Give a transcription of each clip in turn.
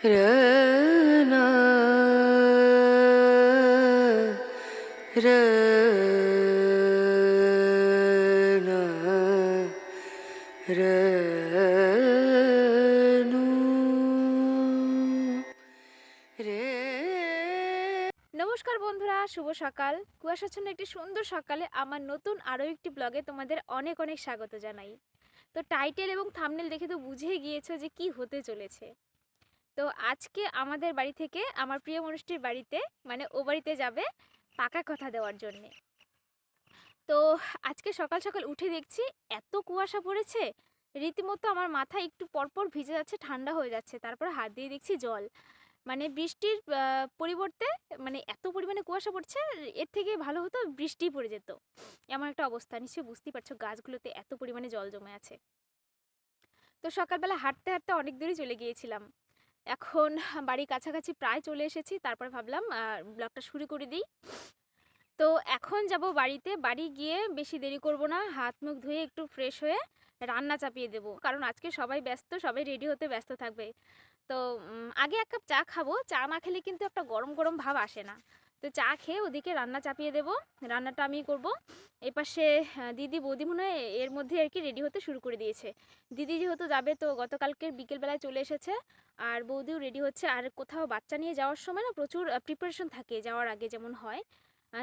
रना रना रनु रे। নমস্কার বন্ধুরা, শুভ সকাল। কুয়াশাচ্ছন্ন একটি সুন্দর সকালে আমার নতুন আরও একটি ব্লগে তোমাদের অনেক অনেক স্বাগত জানাই। তো টাইটেল এবং থাম্বনেল দেখে তো বুঝেই গিয়েছো যে কি হতে চলেছে। তো আজকে আমাদের বাড়ি থেকে আমার প্রিয় মানুষটির বাড়িতে, মানে ও বাড়িতে যাবে পাকা কথা দেওয়ার জন্যে। তো আজকে সকাল সকাল উঠে দেখছি এত কুয়াশা পড়েছে, রীতিমতো আমার মাথা একটু পরপর ভিজে যাচ্ছে, ঠান্ডা হয়ে যাচ্ছে, তারপরে হাত দিয়ে দেখছি জল। মানে বৃষ্টির পরিবর্তে মানে এত পরিমাণে কুয়াশা পড়ছে, এর থেকে ভালো হতো বৃষ্টিই পড়ে যেত। এমন একটা অবস্থা, নিশ্চয়ই বুঝতেই পারছো গাছগুলোতে এত পরিমাণে জল জমে আছে। তো সকালবেলা হাঁটতে হাঁটতে অনেক দূরই চলে গিয়েছিলাম। এখন বাড়ির কাছাকাছি প্রায় চলে এসেছি, তারপরে ভাবলাম ব্লগটা শুরু করে দিই। তো এখন যাব বাড়িতে, বাড়ি গিয়ে বেশি দেরি করব না, হাত মুখ ধুয়ে একটু ফ্রেশ হয়ে রান্না চাপিয়ে দেবো, কারণ আজকে সবাই ব্যস্ত, সবাই রেডি হতে ব্যস্ত থাকবে। তো আগে এক কাপ চা খাবো, চা না খেলে কিন্তু একটা গরম গরম ভাব আসে না। তো চা খেয়ে ওদিকে রান্না চাপিয়ে দেবো, রান্নাটা আমি করব। এপাশে দিদি বৌদি মনে হয় এর মধ্যে আর কি রেডি হতে শুরু করে দিয়েছে। দিদি যেহেতু যাবে, তো গতকালকের বিকেলবেলায় চলে এসেছে, আর বৌদিও রেডি হচ্ছে। আর কোথাও বাচ্চা নিয়ে যাওয়ার সময় না প্রচুর প্রিপারেশন থাকে যাওয়ার আগে, যেমন হয়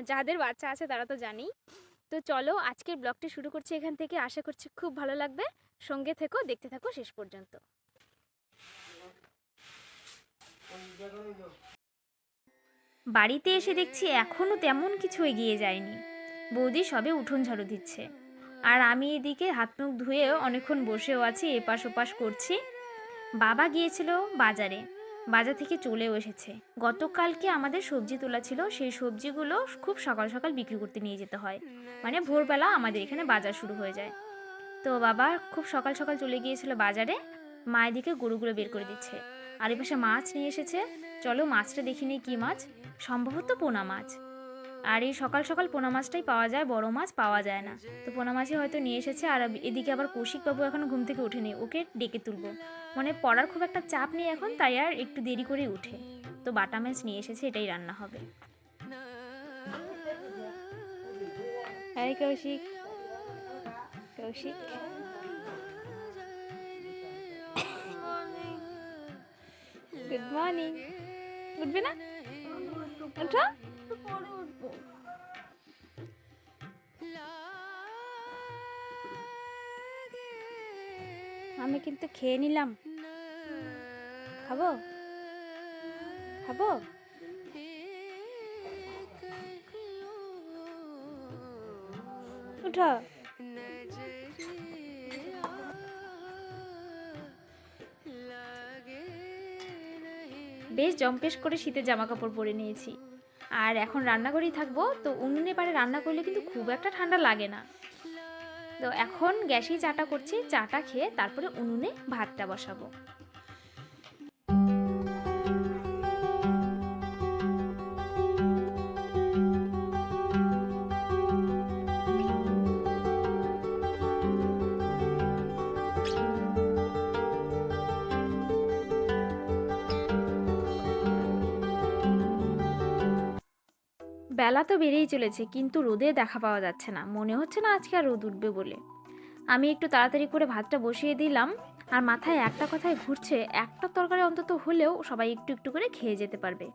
যাদের বাচ্চা আছে তারা তো জানেই। তো চলো আজকের ব্লগটি শুরু করছি এখান থেকে, আশা করছি খুব ভালো লাগবে। সঙ্গে থেকো, দেখতে থাকো শেষ পর্যন্ত। বাড়িতে এসে দেখছি এখনও তেমন কিছু এগিয়ে যায়নি। বৌদি সবে উঠোন ঝাড়ু দিচ্ছে, আর আমি এদিকে হাত মুখ ধুয়ে অনেকক্ষণ বসেও আছি, এপাশ ওপাশ করছি। বাবা গিয়েছিল বাজারে, বাজার থেকে চলেও এসেছে। গতকালকে আমাদের সবজি তোলা ছিল, সেই সবজিগুলো খুব সকাল সকাল বিক্রি করতে নিয়ে যেতে হয়, মানে ভোরবেলা আমাদের এখানে বাজার শুরু হয়ে যায়। তো বাবা খুব সকাল সকাল চলে গিয়েছিল বাজারে, মা এদিকে গরুগুলো বের করে দিচ্ছে। আর এ পাশে মাছ নিয়ে এসেছে, চলো মাছটা দেখিনি কী মাছ, সম্ভবত পোনা মাছ। আর এই সকাল সকাল পোনা মাছটাই পাওয়া যায়, বড় মাছ পাওয়া যায় না। তো পোনা মাছই হয়তো নিয়ে এসেছে। আর এদিকে আবার কৌশিকবাবু এখনও ঘুম থেকে ওঠেনি, ওকে ডেকে তুলবো, মানে পড়ার খুব একটা চাপ নেই এখন, তাই আর একটু দেরি করে উঠে। তো বাটা মাছ নিয়ে এসেছে, এটাই রান্না হবে। Hi Koushik, Koushik good morning. উঠবে না? ওঠো। আমি কিন্তু খেয়ে নিলাম, খাবো খাবো। উঠো। বেশ জম্পেশ করে শীতের জামা কাপড় পরে নিয়েছি, আর এখন রান্নাঘরেই থাকবো। তো উনুনে পারে রান্না করলে কিন্তু খুব একটা ঠান্ডা লাগে না। তো এখন গ্যাসেই চাটা করছি, চাটা খেয়ে তারপরে উনুনে ভাতটা বসাবো। বেলা তো বেড়েই চলেছে, কিন্তু রোদে দেখা পাওয়া যাচ্ছে না, মনে হচ্ছে না আজকে আর রোদ উঠবে বলে। আমি একটু তাড়াতাড়ি করে ভাতটা বসিয়ে দিলাম, আর মাথায় একটা কথাই ঘুরছে, একটা তরকারি অন্তত হলেও সবাই একটু একটু করে খেয়ে যেতে পারবে।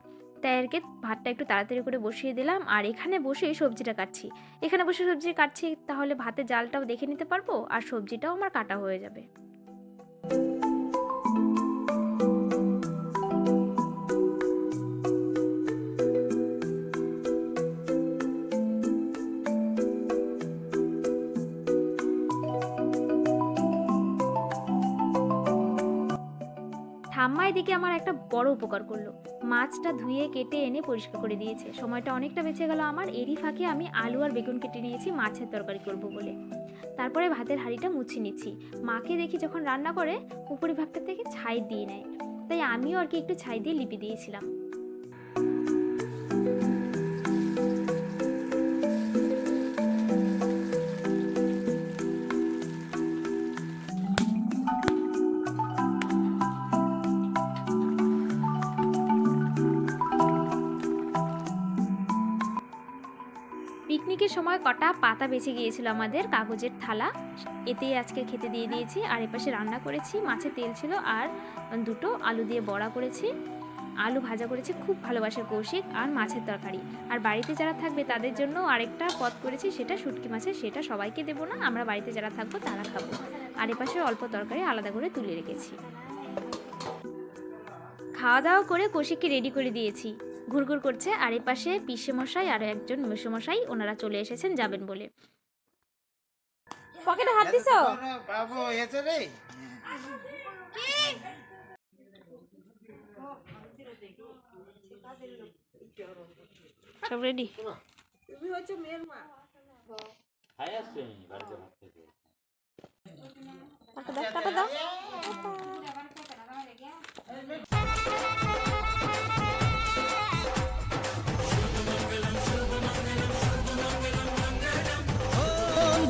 তাই আর কি ভাতটা একটু তাড়াতাড়ি করে বসিয়ে দিলাম, আর এখানে বসে সবজিটা কাটছি। এখানে বসে সবজি কাটছি, তাহলে ভাতের জালটাও দেখে নিতে পারবো, আর সবজিটাও আমার কাটা হয়ে যাবে। ঠাম্মা এদিকে আমার একটা বড় উপকার করলো, মাছটা ধুয়ে কেটে এনে পরিষ্কার করে দিয়েছে, সময়টা অনেকটা বেঁচে গেল আমার। এরই ফাঁকে আমি আলু আর বেগুন কেটে নিয়েছি মাছের তরকারি করব বলে। তারপরে ভাতের হাঁড়িটা মুছে নিচ্ছি। মাকে দেখি যখন রান্না করে উপরিভাগটা থেকে ছাই দিয়ে নেয়, তাই আমিও আর কি একটু ছাই দিয়ে লিপি দিয়েছিলাম। কৌশিকের সময় কটা পাতা বেঁচে গিয়েছিল আমাদের কাগজের থালা, এতেই আজকে খেতে দিয়ে দিয়েছি। আর এপাশে রান্না করেছি, মাছের তেল ছিল আর দুটো আলু দিয়ে বড়া করেছি, আলু ভাজা করেছি, খুব ভালোবাসে কৌশিক, আর মাছের তরকারি। আর বাড়িতে যারা থাকবে তাদের জন্য আরেকটা পদ করেছি, সেটা শুটকি মাছের, সেটা সবাইকে দেবো না, আমরা বাড়িতে যারা থাকবো তারা খাবো। আর এপাশে অল্প তরকারি আলাদা করে তুলে রেখেছি। খাওয়া দাওয়া করে কৌশিককে রেডি করে দিয়েছি, ঘুরঘুর করছে। আর এপাশে পিসেমশাই আর একজন মেসোমশাই, ওনারা চলে এসেছেন যাবেন বলে। পকেটে হাত দিছো? বাবু এসে রে সব রেডি? তুমি হচ্ছে মেয়ের মা। খাই আসছে বাড়িতে ভাত খেতে। টাটা দাও।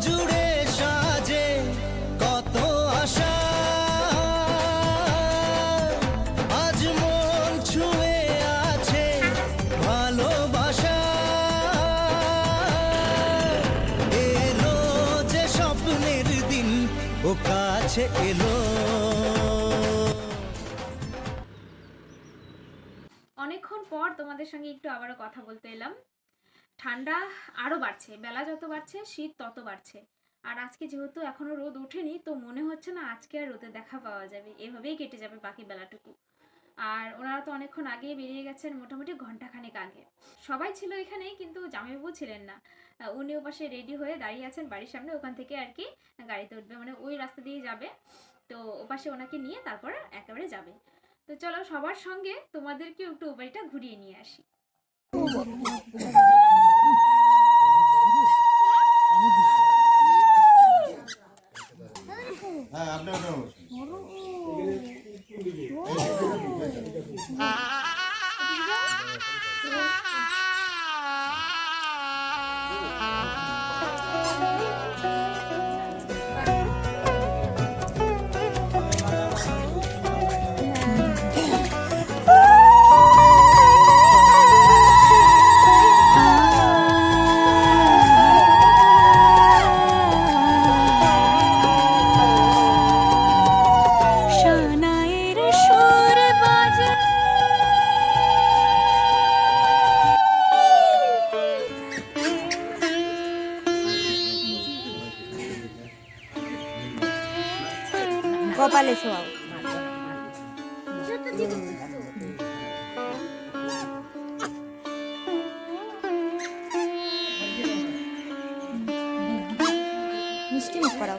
জুড়ে সাজে কত আশা, আজ মন ছুঁয়ে আছে ভালোবাসা, এলো যে স্বপ্নের দিন ও কাছে এলো। অনেকক্ষণ পর তোমাদের সঙ্গে একটু আবারও কথা বলতে এলাম। ঠান্ডা আরও বাড়ছে, বেলা যত বাড়ছে শীত তত বাড়ছে। আর আজকে যেহেতু এখনও রোদ ওঠেনি, তো মনে হচ্ছে না আজকে আর রোদে দেখা পাওয়া যাবে, এভাবেই কেটে যাবে বাকি বেলাটুকু। আর ওনারা তো অনেকক্ষণ আগেই বেরিয়ে গেছেন, মোটামুটি ঘন্টাখানেক আগে। সবাই ছিল এখানেই, কিন্তু জামাইবাবু ছিলেন না। উনি ওপাশে রেডি হয়ে দাঁড়িয়ে আছেন বাড়ির সামনে, ওখান থেকে আর কি গাড়িতে উঠবে, মানে ওই রাস্তা দিয়ে যাবে। তো ওপাশে ওনাকে নিয়ে তারপর একেবারে যাবে। তো চলো সবার সঙ্গে তোমাদেরকে একটু ও বাড়িটা ঘুরিয়ে নিয়ে আসি। হ্যাঁ আপনি কপালে শোয়াও। মিষ্টি মুখ করাও।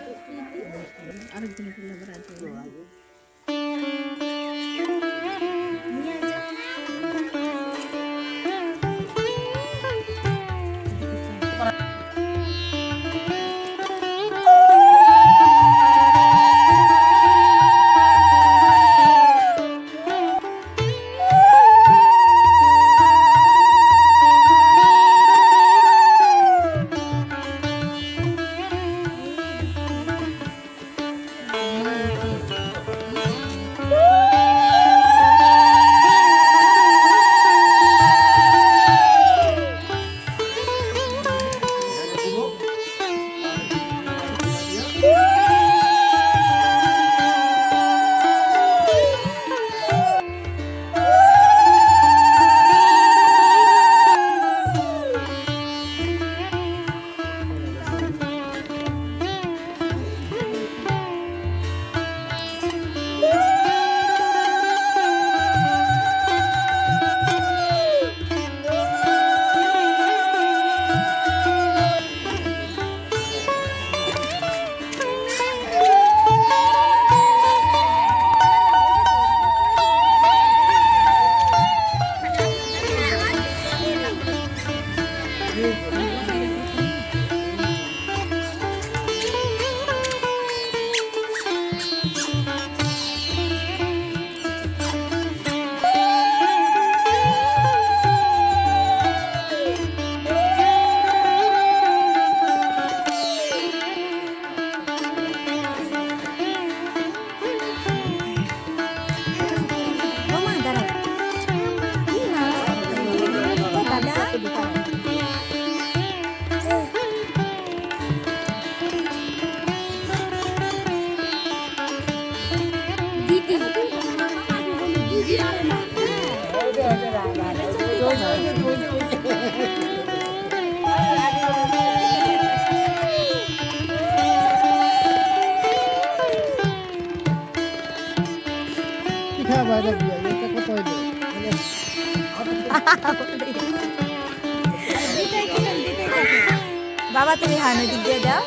বাবা তুমি হানু দিক দিয়ে দাও।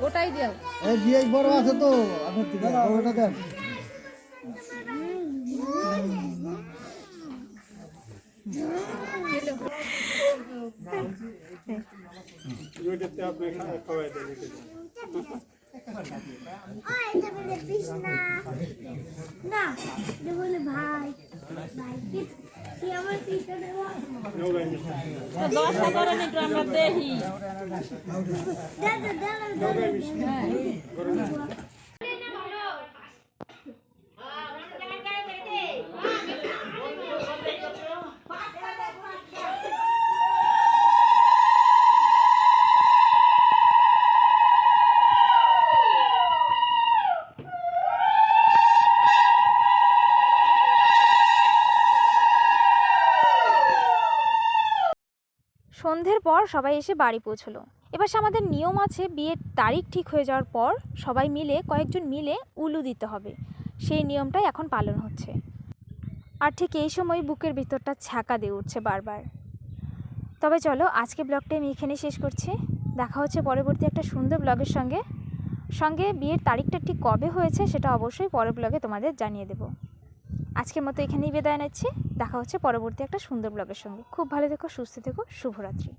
গোটাই দাও। এই বিয়ে বড় আছে তো আপনার থেকে বড়টা দেন। না বলে ভাই ভাই কি আমার পিছনে দেওয়া সন্ধ্যের পর সবাই এসে বাড়ি পৌঁছলো। এবার আমাদের নিয়ম আছে, বিয়ের তারিখ ঠিক হয়ে যাওয়ার পর সবাই মিলে কয়েকজন মিলে উলু দিতে হবে। সেই নিয়মটাই এখন পালন হচ্ছে। আর ঠিক এই সময় বুকের ভিতরটা ছ্যাঁকা দিয়ে উঠছে বারবার। তবে চলো আজকে ব্লগটা আমি এখানে শেষ করছি। দেখা হচ্ছে পরবর্তী একটা সুন্দর ব্লগের সঙ্গে বিয়ের তারিখটা ঠিক কবে হয়েছে সেটা অবশ্যই পরের ব্লগে তোমাদের জানিয়ে দেব। আজকের মতো এখানেই বিদায় নিচ্ছি। দেখা হচ্ছে পরবর্তী একটা সুন্দর ব্লগের সঙ্গে। খুব ভালো থেকো, সুস্থ থেকো, শুভরাত্রি।